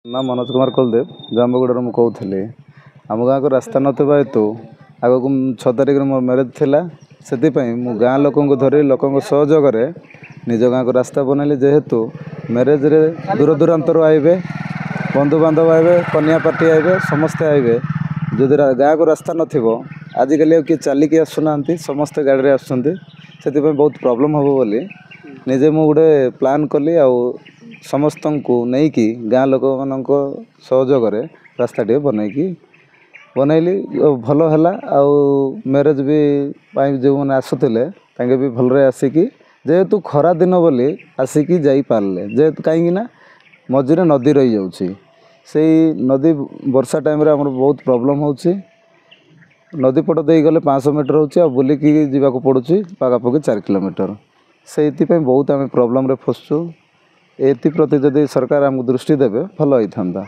ना मनोज कुमार कुलदेव जाम्बुगुड़ा मु कहूली आम गाँव को रास्ता नथिबा हेतु आग को 6 तारिख मोर मैरेज थिला से मु गाँ लोक धरी लोक सहयोग निज गाँव को रास्ता बनैली जेहेतु मैरेज रे दूर दूरांतर आइबे बंधु बांधव आइबे कन्या पार्टी आइबे समस्ते आइबे जदि गाँ को रास्ता नथिबो आजिकल किए चलिकी आसुना समस्ते गाड़ी रे आसुछंती से बहुत प्रॉब्लम हम बोली निजे मु गोटे प्लान कली आ समस्त को नहीं गाँ लोक मान सहयोग रास्ता टे बनैली भल है मैरेज भी जो मैंने आसुले भी भलरे आसिकी जेहेतु खरा दिन बोली आसिकी जाई पारले जेहेतु कहीं मझीरे नदी रही जाऊँगी से नदी वर्षा टाइम रे हमर बहुत प्रॉब्लम होची नदी पट दे गले 500 मीटर होची आ बुलिकी जीवा को पड़ुची पाखापाखि 4 किलोमीटर से बहुत आम प्रॉब्लम रे फसचु एति प्रति जदि सरकार हमको दृष्टि देवे भल होता।